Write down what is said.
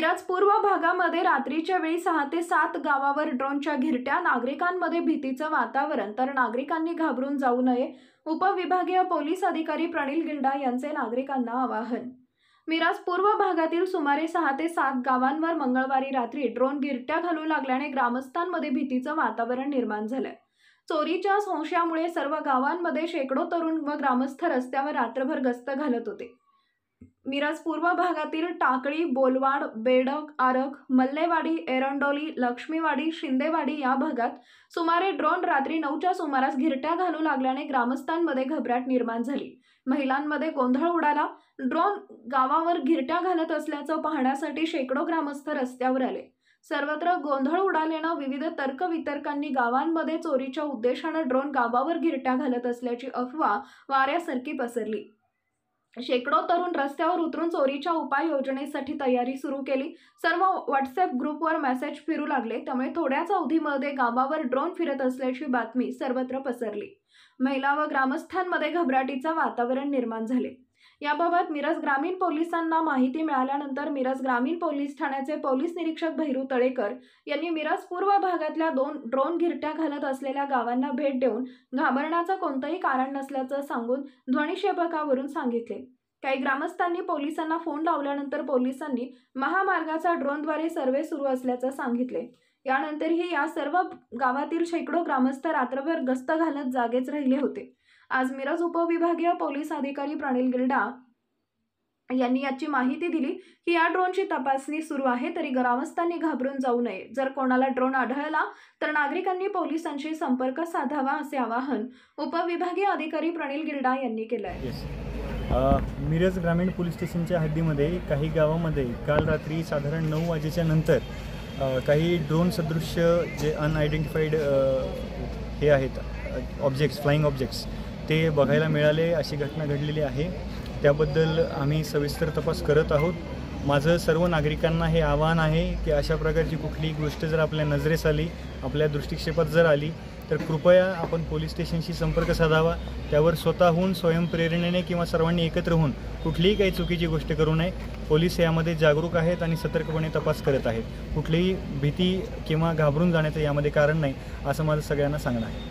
मिरज पूर्व भागामध्ये रात्रीच्या वेळी 6 ते 7 गावावर ड्रोनच्या घिरट्या, नागरिकांमध्ये भीतीचं वातावरण, तर नागरिकांनी घाबरून जाऊ नये. उपविभागीय पोलीस अधिकारी प्रणिल गिल्डा यांचे नागरिकांना आवाहन. मिरज पूर्व भागातील सुमारे 6 ते 7 गावांवर मंगळवारी रात्री ड्रोन घिरट्या घालू लागल्याने ग्रामस्थांमध्ये भीतीचं वातावरण निर्माण झालंय. चोरीच्या संशयामुळे सर्व गावांमध्ये शेकडो तरुण व ग्रामस्थ रस्त्यावर रात्रभर गस्त घालत होते. मिरज पूर्व भागातील टाकळी, बोलवाड, बेडक, आरग, मल्लेवाडी, एरंडोली, लक्ष्मीवाडी, शिंदेवाडी या भागात सुमारे ड्रोन रात्री 9च्या सुमारास घिरट्या घालू लागल्याने ग्रामस्थांमध्ये घबराट निर्माण झाली. महिलांमध्ये गोंधळ उडाला. ड्रोन गावावर घिरट्या घालत असल्याचं पाहण्यासाठी शेकडो ग्रामस्थ रस्त्यावर आले. सर्वत्र गोंधळ उडाल्यानं विविध तर्कवितर्कांनी गावांमध्ये चोरीच्या उद्देशानं ड्रोन गावावर घिरट्या घालत असल्याची अफवा वाऱ्यासारखी पसरली. शेकडो तरुण रस्त्यावर उतरून चोरीच्या उपाययोजनेसाठी तयारी सुरू केली. सर्व व्हॉट्सअप ग्रुपवर मेसेज फिरू लागले. त्यामुळे थोड्याच अवधीमध्ये गावावर ड्रोन फिरत असल्याची बातमी सर्वत्र पसरली. महिला व ग्रामस्थांमध्ये घबराटीचं वातावरण निर्माण झाले. याबाबत मिरज ग्रामीण पोलिसांना माहिती मिळाल्यानंतर मिरज ग्रामीण पोलीस ठाण्याचे पोलीस निरीक्षक भैरू तळेकर यांनी मिरज पूर्व भागातल्या 2 ड्रोन घिरट्या घालत असलेल्या गावांना भेट देऊन घाबरण्याचं कोणतंही कारण नसल्याचं सांगून ध्वनिक्षेपकावरून सांगितले. काही ग्रामस्थांनी पोलिसांना फोन लावल्यानंतर पोलिसांनी महामार्गाचा ड्रोनद्वारे सर्व्हे सुरू असल्याचं सांगितले. यानंतरही या सर्व गावातील शेकडो ग्रामस्थ रात्रभर गस्त घालत जागेच राहिले होते. आज मिरज उपविभागीय पोलीस अधिकारी प्रणिल गिल्डा यांनी याची माहिती दिली की या ड्रोनची तपासणी सुरू आहे, तरी ग्रामस्थांनी घाबरून जाऊ नये. जर कोणाला ड्रोन आढळला तर नागरिकांनी पोलिसांशी संपर्क साधावा, असे आवाहन उपविभागीय अधिकारी प्रणिल गिल्डा यांनी केलं आहे. मिरज ग्रामीण पोलीस स्टेशनच्या हद्दीमध्ये काही गावामध्ये काल रात्री साधारण 9 वाजेच्या नंतर काही ड्रोन सदृश्य जे अनआयडेंटिफाईड हे आहेत ऑब्जेक्ट्स, फ्लाइंग ऑब्जेक्ट्स, ते बघायला मिळाले. अशी घटना घडलेली आहे. त्याबद्दल आम्ही सविस्तर तपास करत आहोत. माझं सर्व नागरिकांना हे आवाहन आहे की अशा प्रकारची कुठलीही गोष्ट जर आपल्या नजरेस आली, आपल्या दृष्टिक्षेपात जर आली, तर कृपया आपण पोलीस स्टेशनशी संपर्क साधावा. त्यावर स्वतःहून स्वयंप्रेरणेने किंवा सर्वांनी एकत्र होऊन कुठलीही काही चुकीची गोष्ट करू नये. पोलीस यामध्ये जागरूक आहेत आणि सतर्कपणे तपास करत आहेत. कुठलीही भीती किंवा घाबरून जाण्याचं यामध्ये कारण नाही, असं माझं सगळ्यांना सांगणं आहे.